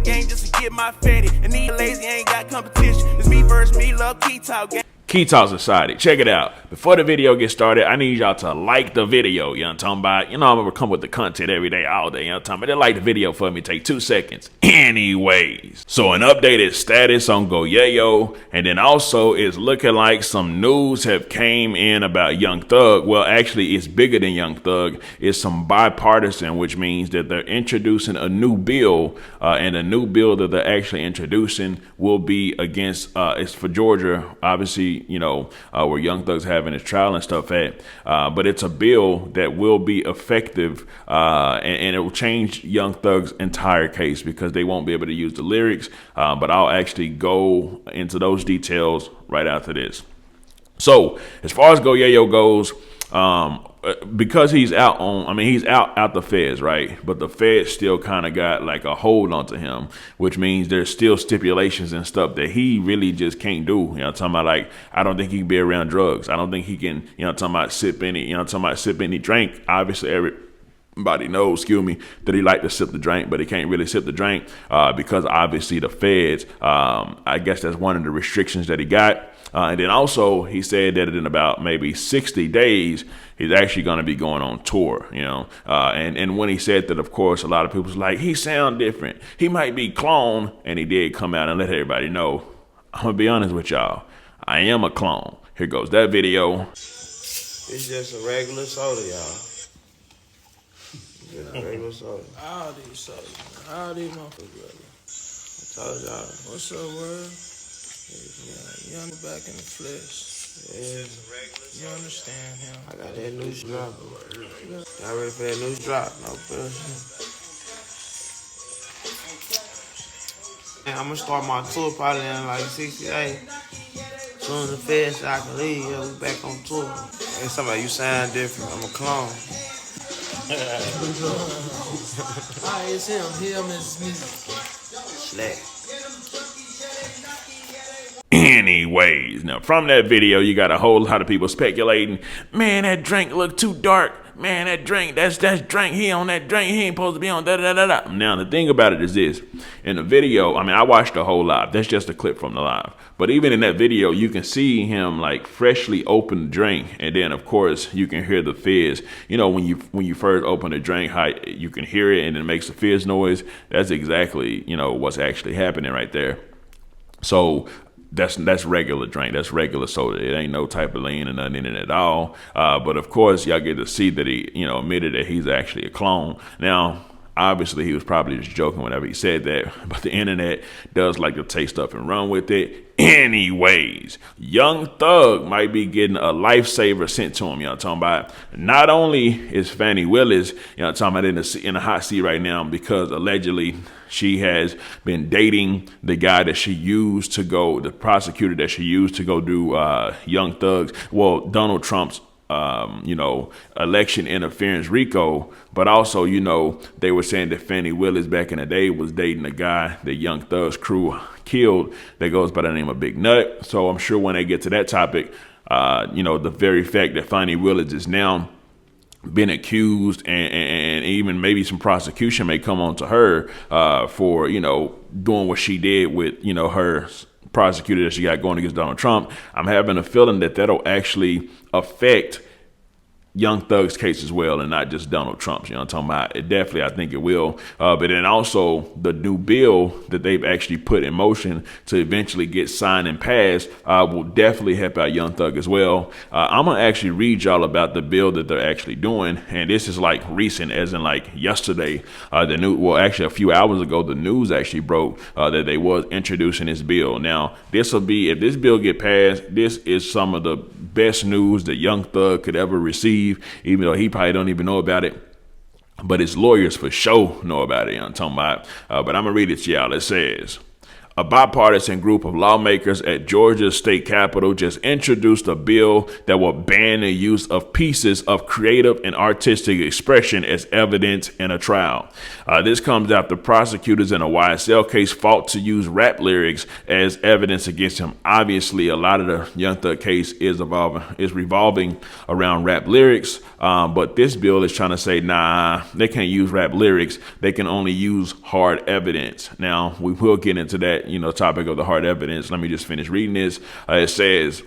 game just to get my fatty. And these lazy ain't got competition. It's me versus me, love Key Talk game. Key Talk Society, check it out. Before the video gets started, I need y'all to like the video. You know what I'm talking about? You know I'm gonna come with the content every day, all day. You know what I'm talking about? They like the video for me, take 2 seconds. Anyways, so an updated status on Go Yayo, and then also it's looking like some news have came in about Young Thug. Well, actually, it's bigger than Young Thug. It's some bipartisan, which means that they're introducing a new bill, and the new bill that they're actually introducing will be against. It's for Georgia, obviously. You know, where Young Thug's having his trial and stuff at. But it's a bill that will be effective and it will change Young Thug's entire case because they won't be able to use the lyrics. But I'll actually go into those details right after this. So as far as Go Yayo goes, because he's he's out the feds, right? But the feds still kind of got like a hold onto him, which means there's still stipulations and stuff that he really just can't do. You know, I'm talking about like, I don't think he can be around drugs. I don't think he can, you know, I'm talking about sip any drink. Obviously, everybody knows, that he like to sip the drink, but he can't really sip the drink because obviously the feds, I guess that's one of the restrictions that he got. And then also he said that in about maybe 60 days, he's actually going to be going on tour, you know. And when he said that, of course, a lot of people was like, he sound different. He might be clone. And he did come out and let everybody know, I'm going to be honest with y'all. I am a clone. Here goes that video. It's just a regular soda, y'all. Just a regular soda. All these sodas. All these motherfuckers, brother. I told y'all. What's up, word? Yeah, young back in the flesh. Yeah. You understand him? I got that new drop. Y'all ready for that new drop? No pressure. And I'm gonna start my tour probably in like 68. Soon as the feds say I can leave, yeah, we back on tour. And somebody, you sound different. I'm a clone. It's him. Him is me. Slack. Anyways, now from that video, you got a whole lot of people speculating, man, that drink look too dark. Man, that drink, that's drink. He on that drink. He ain't supposed to be on da-da-da-da-da. Now, the thing about it is this. In the video, I watched the whole live. That's just a clip from the live. But even in that video, you can see him like freshly open the drink. And then, of course, you can hear the fizz. You know, when you first open the drink, how you can hear it and it makes a fizz noise. That's exactly, you know, what's actually happening right there. So that's regular drink. That's regular soda. It ain't no type of lean or nothing in it at all. But of course, y'all get to see that he, you know, admitted that he's actually a clone. Now, obviously, he was probably just joking whenever he said that. But the internet does like to take stuff and run with it. Anyways, Young Thug might be getting a lifesaver sent to him. You know what I'm talking about? Not only is Fannie Willis, you know what I'm talking about, in the hot seat right now because allegedly she has been dating the guy that she used to go, the prosecutor that she used to go do Young Thug's, well, Donald Trump's, you know, election interference RICO, but also, you know, they were saying that Fannie Willis back in the day was dating a guy that Young Thug's crew killed that goes by the name of Big Nut. So I'm sure when they get to that topic, you know, the very fact that Fannie Willis is now been accused and even maybe some prosecution may come on to her for, you know, doing what she did with, you know, her prosecutor that she got going against Donald Trump. I'm having a feeling that that'll actually affect Young Thug's case as well, and not just Donald Trump's. You know what I'm talking about? It definitely, I think it will. But then also the new bill that they've actually put in motion to eventually get signed and passed will definitely help out Young Thug as well. I'm going to actually read y'all about the bill that they're actually doing. And this is like recent, as in like yesterday. Actually a few hours ago, the news actually broke that they was introducing this bill. Now, this will be, if this bill get passed, this is some of the best news that Young Thug could ever receive. Even though he probably don't even know about it, but his lawyers for sure know about it. You know what I'm talking about? But I'm gonna read it to y'all. It says, A bipartisan group of lawmakers at Georgia's state capitol just introduced a bill that will ban the use of pieces of creative and artistic expression as evidence in a trial. This comes after prosecutors in a YSL case fought to use rap lyrics as evidence against him. Obviously, a lot of the Young Thug case is revolving around rap lyrics, but this bill is trying to say, nah, they can't use rap lyrics. They can only use hard evidence. Now, we will get into that, topic of the hard evidence. Let me just finish reading this. It says,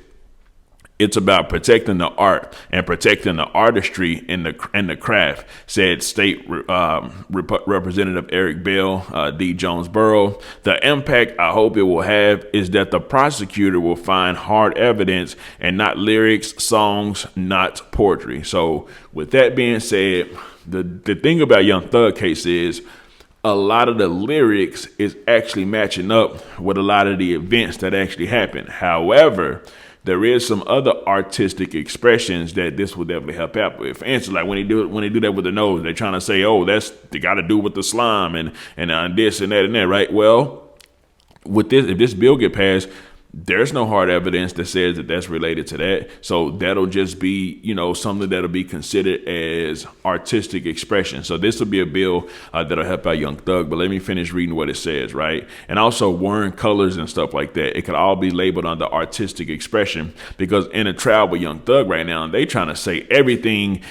it's about protecting the art and protecting the artistry and the craft, said State Representative Eric Bell, D. Jonesboro. The impact I hope it will have is that the prosecutor will find hard evidence and not lyrics, songs, not poetry. So with that being said, the thing about Young Thug case is a lot of the lyrics is actually matching up with a lot of the events that actually happened. However, there is some other artistic expressions that this will definitely help out with. For instance, like when they do that with the nose, they're trying to say, oh, they got to do with the slime and this and that, right? Well, with this, if this bill get passed, there's no hard evidence that says that that's related to that. So that'll just be, something that'll be considered as artistic expression. So this will be a bill that'll help out Young Thug. But let me finish reading what it says, right? And also wearing colors and stuff like that. It could all be labeled under artistic expression, because in a trial with Young Thug right now, they trying to say everything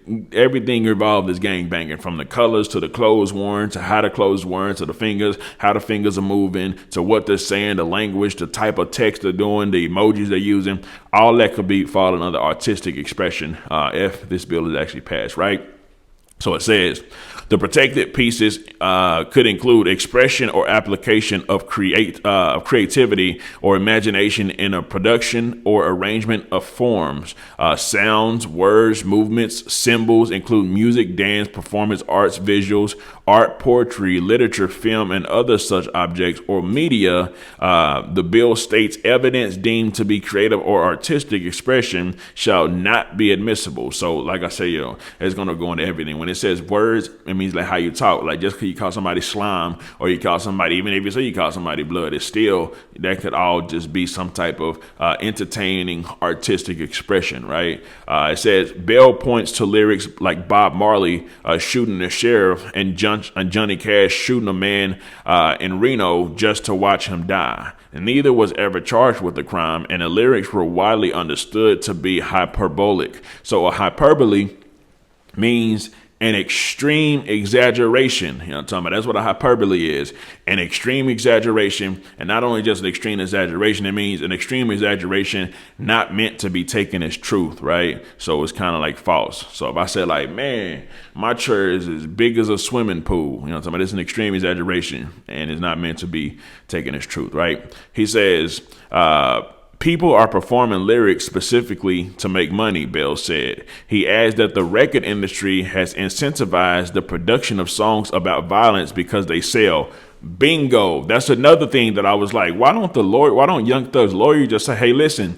involved is gangbanging, from the colors to the clothes worn, to how the clothes worn, to the fingers, how the fingers are moving, to what they're saying, the language, the type of text they're doing, the emojis they're using. All that could be falling under artistic expression if this bill is actually passed, right? So it says, the protected pieces could include expression or application of creativity or imagination in a production or arrangement of forms, sounds, words, movements, symbols, include music, dance, performance arts, visuals, art, poetry, literature, film, and other such objects or media. The bill states evidence deemed to be creative or artistic expression shall not be admissible. So like I say, it's going to go into everything. When it says words, it means like how you talk. Like just because you call somebody slime, or you call somebody, even if you say you call somebody blood, it's still, that could all just be some type of entertaining artistic expression, right? It says Bell points to lyrics like Bob Marley shooting the sheriff and Johnny Cash shooting a man in Reno just to watch him die. And neither was ever charged with the crime, and the lyrics were widely understood to be hyperbolic. So a hyperbole means an extreme exaggeration. You know what I'm talking about? That's what a hyperbole is. An extreme exaggeration. And not only just an extreme exaggeration, it means an extreme exaggeration not meant to be taken as truth, right? So it's kind of like false. So if I say like, man, my church is as big as a swimming pool, you know what I'm talking about? It's an extreme exaggeration and it's not meant to be taken as truth, right? He says, people are performing lyrics specifically to make money, Bell said. He adds that the record industry has incentivized the production of songs about violence because they sell. Bingo. That's another thing that I was like, why don't Young Thug's lawyer just say, hey, listen,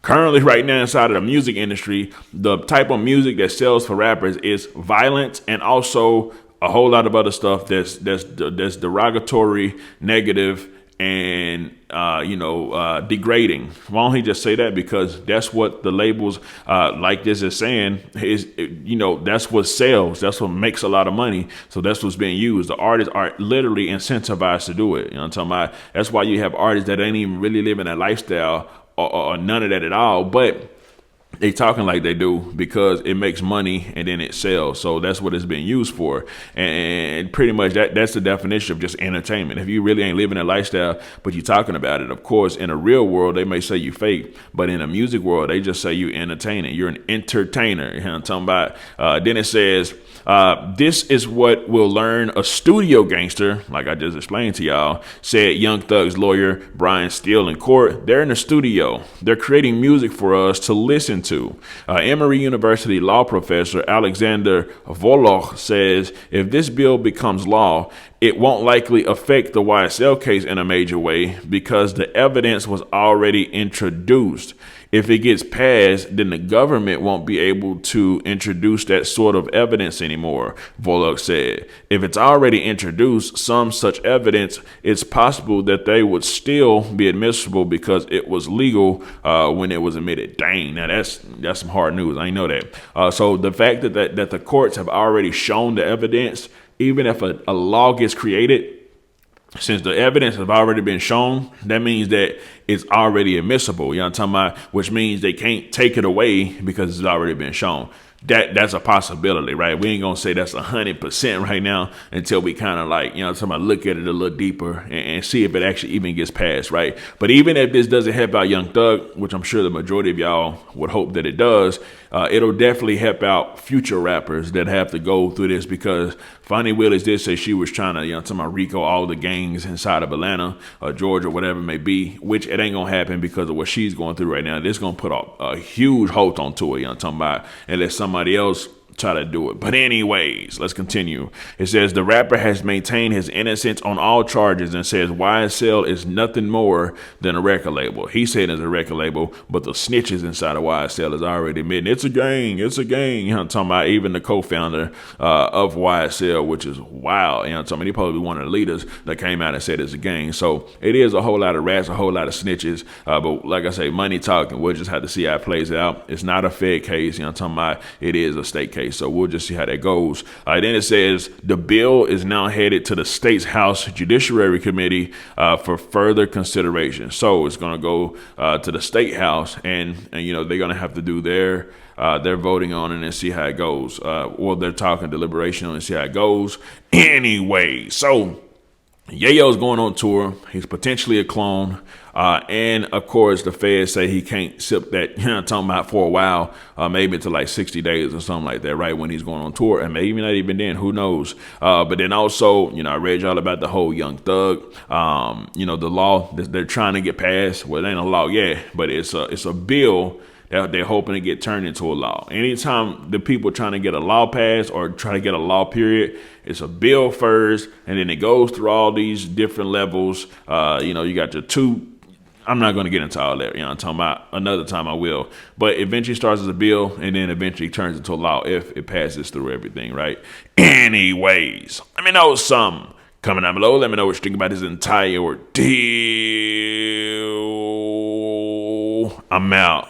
currently right now inside of the music industry, the type of music that sells for rappers is violence and also a whole lot of other stuff that's derogatory, negative, and degrading. Why don't he just say that? Because that's what the labels like this is saying is, that's what sells. That's what makes a lot of money. So that's what's being used. The artists are literally incentivized to do it. You know what I'm talking about? That's why you have artists that ain't even really living that lifestyle or none of that at all. But they talking like they do because it makes money and then it sells. So that's what it's being used for. And pretty much that's the definition of just entertainment. If you really ain't living that lifestyle, but you're talking about it, of course, in a real world, they may say you fake. But in a music world, they just say you entertaining. You're an entertainer. You know what I'm talking about? Then it says, this is what will learn a studio gangster, like I just explained to y'all, said Young Thug's lawyer, Brian Steele, in court. They're in the studio. They're creating music for us to listen to. Emory University law professor Alexander Voloch says if this bill becomes law, it won't likely affect the YSL case in a major way because the evidence was already introduced. If it gets passed, then the government won't be able to introduce that sort of evidence anymore, Volokh said. If it's already introduced, some such evidence, it's possible that they would still be admissible because it was legal when it was admitted. Dang, now that's some hard news. I know that. So the fact that the courts have already shown the evidence, even if a law gets created, since the evidence has already been shown, that means that it's already admissible. You know what I'm talking about? Which means they can't take it away because it's already been shown. That's a possibility, right? We ain't gonna say that's 100% right now until we kind of like, you know, somebody look at it a little deeper and see if it actually even gets passed, right? But even if this doesn't help out Young Thug, which I'm sure the majority of y'all would hope that it does, it'll definitely help out future rappers that have to go through this because Fonnie Willis did say she was trying to, you know, talking about RICO all the gangs inside of Atlanta or Georgia, whatever it may be, which it ain't gonna happen because of what she's going through right now. This gonna put a huge hold onto it, you know what I'm talking about, unless somebody else try to do it. But anyways, let's continue. It says the rapper has maintained his innocence on all charges and says YSL is nothing more than a record label. He said it's a record label, but the snitches inside of YSL is already admitting it's a gang. It's a gang. You know what I'm talking about? Even the co-founder of YSL, which is wild. You know what I'm talking about? He probably one of the leaders that came out and said it's a gang. So it is a whole lot of rats, a whole lot of snitches. But like I say, money talking. We'll just have to see how it plays out. It's not a Fed case. You know what I'm talking about? It is a state case. So we'll just see how that goes. Then it says the bill is now headed to the state's House Judiciary Committee for further consideration. So it's going to go to the state house, and you know they're going to have to do their voting on it and see how it goes. Or they're talking deliberation on it and see how it goes. Anyway, so Yayo's going on tour. He's potentially a clone. And of course, the feds say he can't sip that, you know, talking about for a while, maybe until like 60 days or something like that, right? When he's going on tour, and maybe not even then, who knows? But then also, you know, I read y'all about the whole Young Thug, you know, the law that they're trying to get passed. Well, it ain't a law yet, but it's a bill that they're hoping to get turned into a law. Anytime the people trying to get a law passed or try to get a law period, it's a bill first, and then it goes through all these different levels. You know, you got your two. I'm not going to get into all that. You know, I'm talking about another time I will. But eventually starts as a bill and then eventually turns into a law if it passes through everything, right? Anyways, let me know something. Comment down below. Let me know what you think about this entire ordeal. I'm out.